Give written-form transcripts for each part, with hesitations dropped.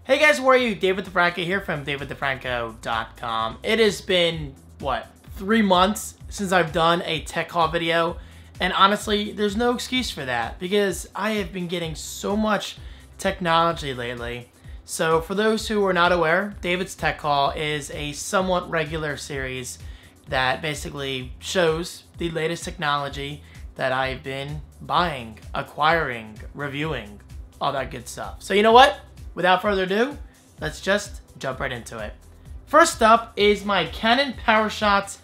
Hey guys, where are you? David DeFranco here from daviddefranco.com. It has been, what, 3 months since I've done a tech haul video, and honestly, there's no excuse for that because I have been getting so much technology lately. So for those who are not aware, David's Tech Haul is a somewhat regular series that basically shows the latest technology that I've been buying, acquiring, reviewing, all that good stuff. So you know what? Without further ado, let's just jump right into it. First up is my Canon PowerShot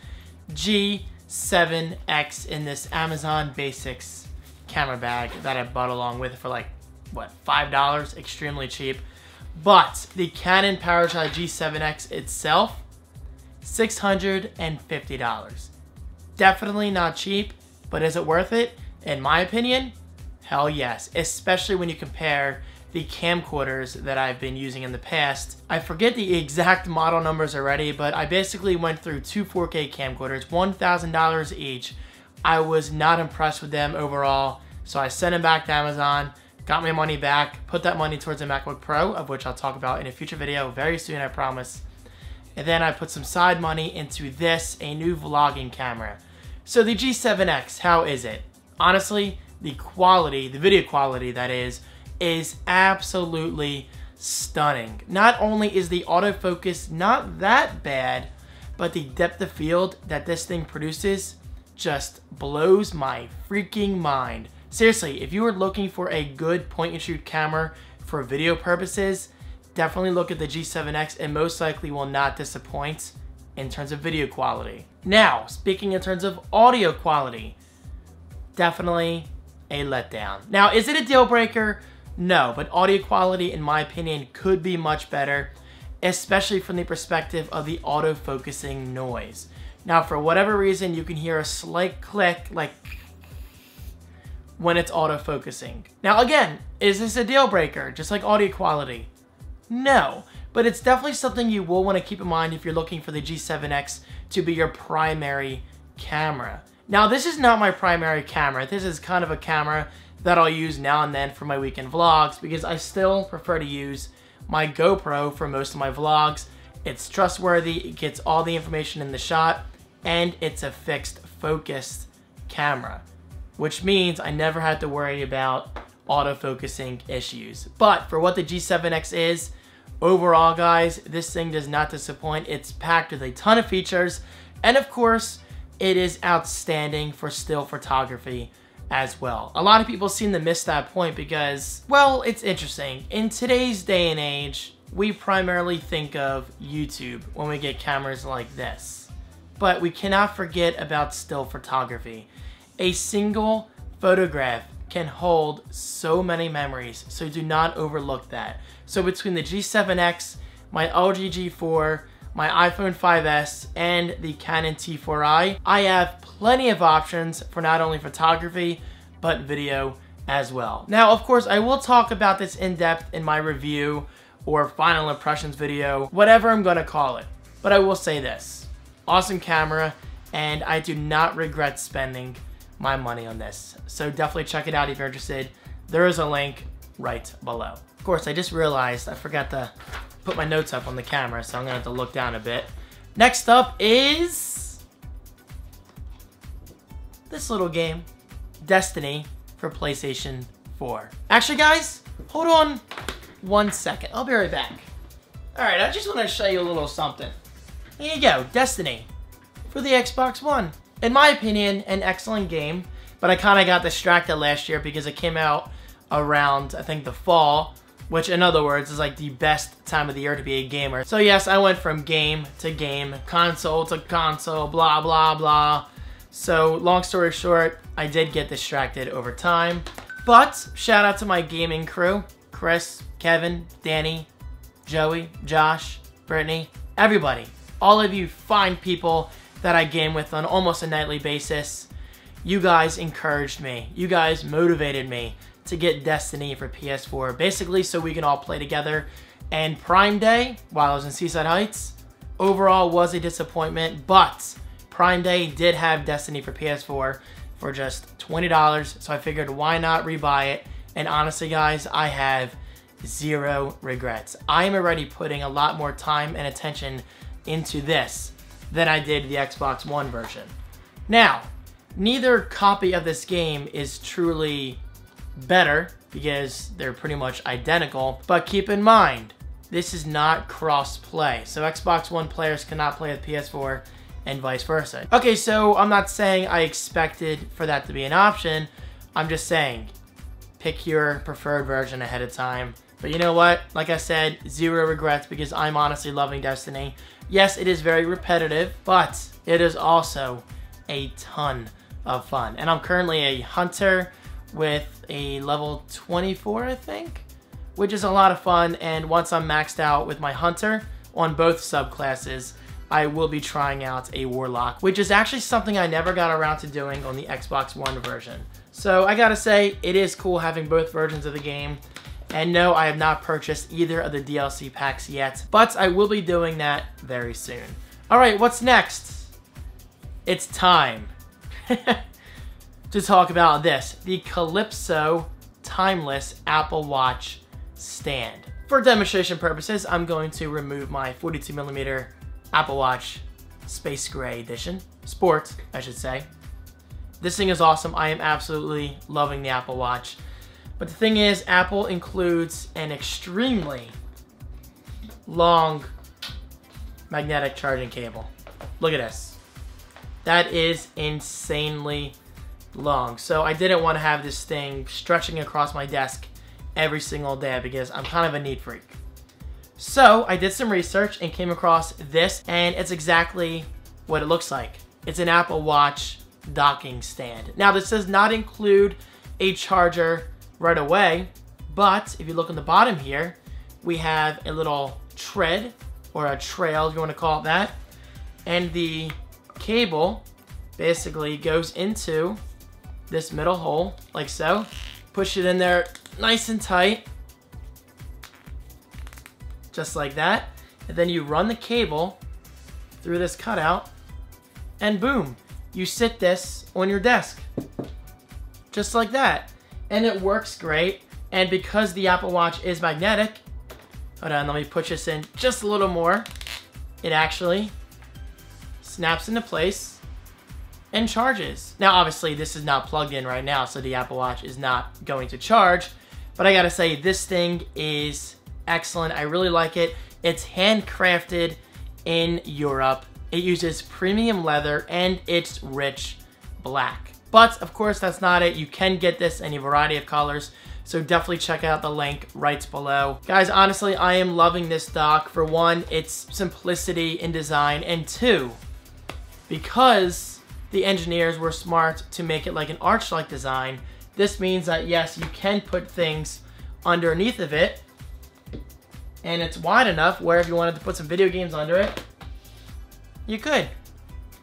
G7 X in this Amazon Basics camera bag that I bought along with for like, what, $5? Extremely cheap. But the Canon PowerShot G7 X itself, $650. Definitely not cheap, but is it worth it? In my opinion, hell yes. Especially when you compare the camcorders that I've been using in the past. I forget the exact model numbers already, but I basically went through two 4K camcorders, $1,000 each. I was not impressed with them overall, so I sent them back to Amazon, got my money back, put that money towards a MacBook Pro, of which I'll talk about in a future video very soon, I promise. And then I put some side money into this, a new vlogging camera. So the G7 X, how is it? Honestly, the quality, the video quality that is absolutely stunning. Not only is the autofocus not that bad, but the depth of field that this thing produces just blows my freaking mind. Seriously, if you are looking for a good point-and-shoot camera for video purposes, definitely look at the G7 X and most likely will not disappoint in terms of video quality. Now, speaking in terms of audio quality, definitely a letdown. Now, is it a deal breaker? No, but audio quality, in my opinion, could be much better, especially from the perspective of the autofocusing noise. Now, for whatever reason, you can hear a slight click, like when it's autofocusing. Now, again, is this a deal breaker, just like audio quality? No, but it's definitely something you will want to keep in mind if you're looking for the G7 X to be your primary camera. Now, this is not my primary camera. This is kind of a camera that I'll use now and then for my weekend vlogs because I still prefer to use my GoPro for most of my vlogs. It's trustworthy, it gets all the information in the shot, and it's a fixed focused camera, which means I never had to worry about autofocusing issues. But for what the G7 X is, overall guys, this thing does not disappoint. It's packed with a ton of features, and of course, it is outstanding for still photography as well. A lot of people seem to miss that point because, well, it's interesting. In today's day and age, we primarily think of YouTube when we get cameras like this. But we cannot forget about still photography. A single photograph can hold so many memories, so do not overlook that. So between the G7 X, my LG G4, my iPhone 5S, and the Canon T4i, I have plenty of options for not only photography, but video as well. Now, of course, I will talk about this in depth in my review or final impressions video, whatever I'm gonna call it. But I will say this, awesome camera, and I do not regret spending my money on this. So definitely check it out if you're interested. There is a link right below. Of course, I just realized I forgot to put my notes up on the camera, so I'm gonna have to look down a bit. Next up is this little game, Destiny for PlayStation 4. Actually, guys, hold on 1 second. I'll be right back. All right, I just want to show you a little something. There you go, Destiny for the Xbox One. In my opinion, an excellent game, but I kind of got distracted last year because it came out around, I think, the fall, which in other words is like the best time of the year to be a gamer. So yes, I went from game to game, console to console, blah, blah, blah. So long story short, I did get distracted over time. But shout out to my gaming crew, Chris, Kevin, Danny, Joey, Josh, Brittany, everybody. All of you fine people that I game with on almost a nightly basis. You guys encouraged me. You guys motivated me to get Destiny for PS4, basically so we can all play together. And Prime Day, while I was in Seaside Heights, overall was a disappointment, but Prime Day did have Destiny for PS4 for just $20, so I figured why not rebuy it. And honestly guys, I have zero regrets. I am already putting a lot more time and attention into this than I did the Xbox One version. Now, neither copy of this game is truly better because they're pretty much identical, but keep in mind, this is not cross-play, so Xbox One players cannot play with PS4 and vice versa. Okay, so I'm not saying I expected for that to be an option, I'm just saying, pick your preferred version ahead of time. But you know what? Like I said, zero regrets because I'm honestly loving Destiny. Yes, it is very repetitive, but it is also a ton of fun. And I'm currently a hunter with a level 24, I think, which is a lot of fun. And once I'm maxed out with my hunter on both subclasses, I will be trying out a warlock, which is actually something I never got around to doing on the Xbox One version. So I gotta say, it is cool having both versions of the game. And no, I have not purchased either of the DLC packs yet, but I will be doing that very soon. All right, what's next? It's time to talk about this, the Calypso Timeless Apple Watch stand. For demonstration purposes, I'm going to remove my 42mm Apple Watch Space Gray Edition, Sport, I should say. This thing is awesome. I am absolutely loving the Apple Watch. But the thing is, Apple includes an extremely long magnetic charging cable. Look at this. That is insanely long. So I didn't want to have this thing stretching across my desk every single day because I'm kind of a neat freak. So I did some research and came across this, and it's exactly what it looks like. It's an Apple Watch docking stand. Now, this does not include a charger right away, but if you look on the bottom here, we have a little tread, or a trail if you want to call it that, and the cable basically goes into this middle hole like so. Push it in there nice and tight, just like that, and then you run the cable through this cutout, and boom, you sit this on your desk just like that. And it works great. And because the Apple Watch is magnetic, hold on, let me push this in just a little more. It actually snaps into place and charges. Now, obviously, this is not plugged in right now, so the Apple Watch is not going to charge. But I gotta say, this thing is excellent. I really like it. It's handcrafted in Europe. It uses premium leather and it's rich black. But of course, that's not it. You can get this in a variety of colors, so definitely check out the link right below. Guys, honestly, I am loving this dock. For one, its simplicity in design, and two, because the engineers were smart to make it like an arch-like design, this means that yes, you can put things underneath of it, and it's wide enough where if you wanted to put some video games under it, you could.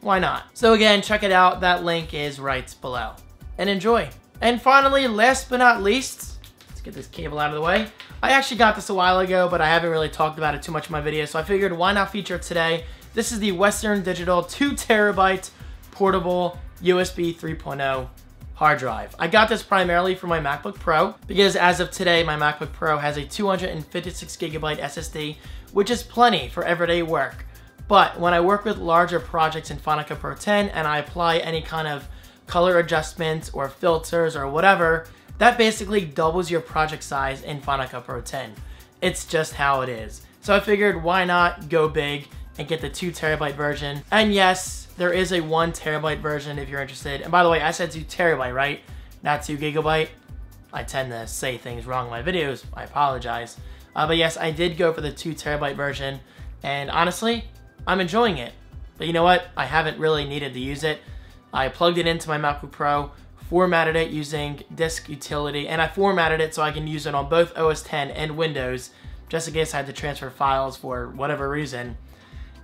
Why not? So again, check it out. That link is right below. And enjoy. And finally, last but not least, let's get this cable out of the way. I actually got this a while ago, but I haven't really talked about it too much in my video, so I figured why not feature it today. This is the Western Digital 2TB portable USB 3.0 hard drive. I got this primarily for my MacBook Pro because as of today, my MacBook Pro has a 256GB SSD, which is plenty for everyday work. But when I work with larger projects in Final Cut Pro 10 and I apply any kind of color adjustments or filters or whatever, that basically doubles your project size in Final Cut Pro 10. It's just how it is. So I figured why not go big and get the 2TB version. And yes, there is a 1TB version if you're interested. And by the way, I said 2TB, right? Not 2GB. I tend to say things wrong in my videos. I apologize. But yes, I did go for the 2TB version. And honestly, I'm enjoying it. But you know what? I haven't really needed to use it. I plugged it into my MacBook Pro, formatted it using disk utility, and I formatted it so I can use it on both OS X and Windows, just in case I had to transfer files for whatever reason.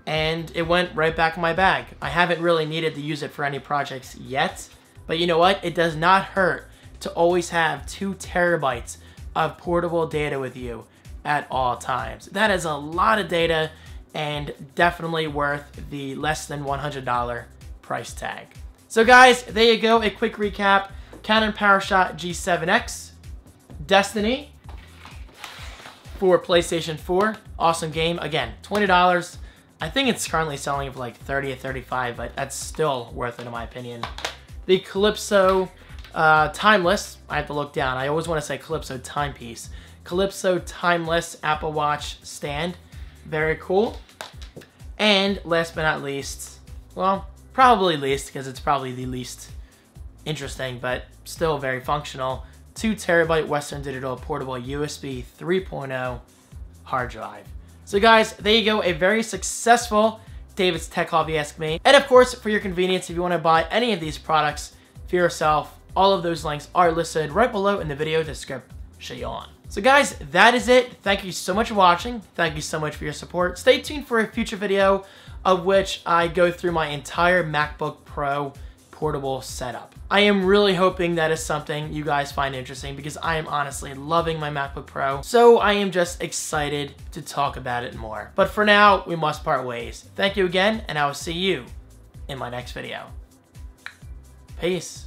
And it went right back in my bag. I haven't really needed to use it for any projects yet. But you know what? It does not hurt to always have 2TB of portable data with you at all times. That is a lot of data, and definitely worth the less than $100 price tag. So guys, there you go, a quick recap. Canon PowerShot G7 X, Destiny, for PlayStation 4. Awesome game. Again, $20. I think it's currently selling for like $30 or $35, but that's still worth it in my opinion. The Calypso Timeless. I have to look down. I always want to say Calypso Timepiece. Calypso Timeless Apple Watch stand. Very cool. And last but not least, well, probably least because it's probably the least interesting, but still very functional. 2 terabyte Western Digital portable USB 3.0 hard drive. So guys, there you go, a very successful David's Tech Haul if you ask me. And of course, for your convenience, if you want to buy any of these products for yourself, all of those links are listed right below in the video description. So guys, that is it. Thank you so much for watching. Thank you so much for your support. Stay tuned for a future video of which I go through my entire MacBook Pro portable setup. I am really hoping that is something you guys find interesting because I am honestly loving my MacBook Pro. So I am just excited to talk about it more. But for now, we must part ways. Thank you again, and I will see you in my next video. Peace.